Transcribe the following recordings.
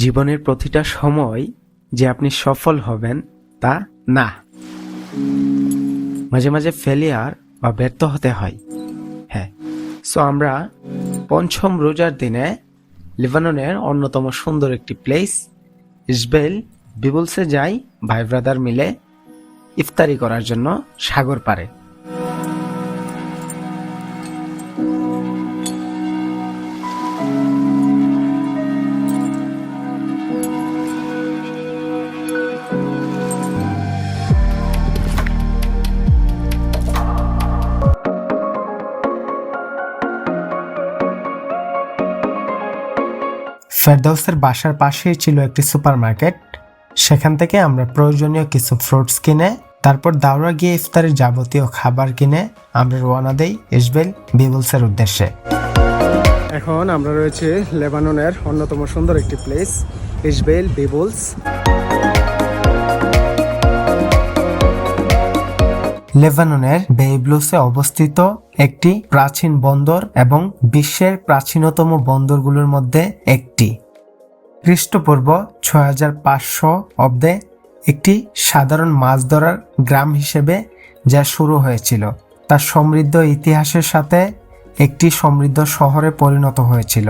জীবনের প্রতিটা সময় যে আপনি সফল হবেন তা না, মাঝে মাঝে ফেলিয়ার বা ব্যর্থ হতে হয়। হ্যাঁ, সো আমরা পঞ্চম রোজার দিনে লেবাননের অন্যতম সুন্দর একটি প্লেস ইসবেল বিবলসে যাই ভাই ব্রাদার মিলে ইফতারি করার জন্য সাগর পাড়ে। ফেরদৌসের বাসার পাশেই ছিল একটি সুপারমার্কেট। সেখান থেকে আমরা প্রয়োজনীয় কিছু ফ্রুটস কিনে তারপর দাওরা গিয়ে ইফতারের যাবতীয় খাবার কিনে আমরা রওনা দেই ইসবেল বিবলসের উদ্দেশ্যে। এখন আমরা রয়েছে লেবাননের অন্যতম সুন্দর একটি প্লেস ইসবেল বিবলস। লেবাননের বেইবলুসে অবস্থিত একটি প্রাচীন বন্দর এবং বিশ্বের প্রাচীনতম বন্দরগুলোর মধ্যে একটি। খ্রিস্টপূর্ব 6500 অব্দে একটি সাধারণ মাছ ধরার গ্রাম হিসেবে যা শুরু হয়েছিল তার সমৃদ্ধ ইতিহাসের সাথে একটি সমৃদ্ধ শহরে পরিণত হয়েছিল।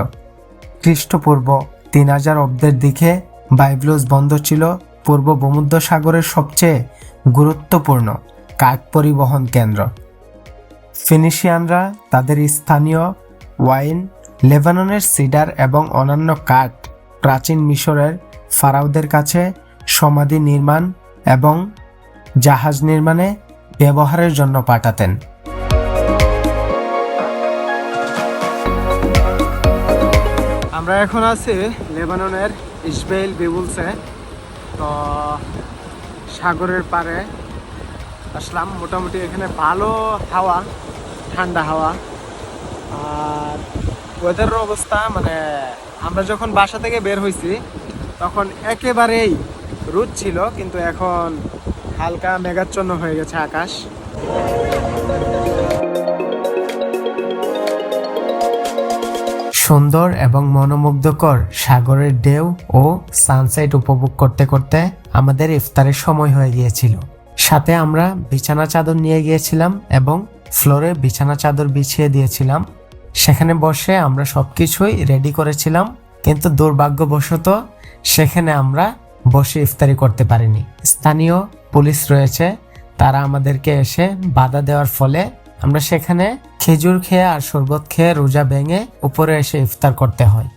খ্রিস্টপূর্ব 3000 অব্দের দিকে বাইবলুস বন্দর ছিল পূর্ব ভূমধ্যসাগরের সবচেয়ে গুরুত্বপূর্ণ কাঠ পরিবহন কেন্দ্র। ফিনিশিয়ানরা তাদের স্থানীয় ওয়াইন, লেবাননের সিডার এবং অন্যান্য কাঠ প্রাচীন মিশরের ফারাওদের কাছে সমাধি নির্মাণ এবং জাহাজ নির্মাণে ব্যবহারের জন্য পাঠাতেন। আমরা এখন আছি লেবাননের ইসবেল বিবলসে। তো সাগরের পাড়ে আসলাম। মোটামুটি এখানে ভালো হাওয়া, ঠান্ডা হাওয়া। আর ওয়েদারের অবস্থা মানে আমরা যখন বাসা থেকে বের হয়েছি তখন একেবারেই রোদ ছিল, কিন্তু এখন হালকা মেঘাচ্ছন্ন হয়ে গেছে আকাশ। সুন্দর এবং মনোমুগ্ধকর সাগরের ঢেউ ও সানসেট উপভোগ করতে করতে আমাদের ইফতারের সময় হয়ে গিয়েছিল। সাথে আমরা বিছানা চাদর নিয়ে গিয়েছিলাম এবং ফ্লোরে বিছানা চাদর বিছিয়ে দিয়েছিলাম। সেখানে বসে আমরা সবকিছুই রেডি করেছিলাম, কিন্তু দুর্ভাগ্যবশত সেখানে আমরা বসে ইফতারি করতে পারিনি। স্থানীয় পুলিশ রয়েছে, তারা আমাদেরকে এসে বাধা দেওয়ার ফলে আমরা সেখানে খেজুর খেয়ে আর শরবত খেয়ে রোজা ভেঙে উপরে এসে ইফতার করতে হয়।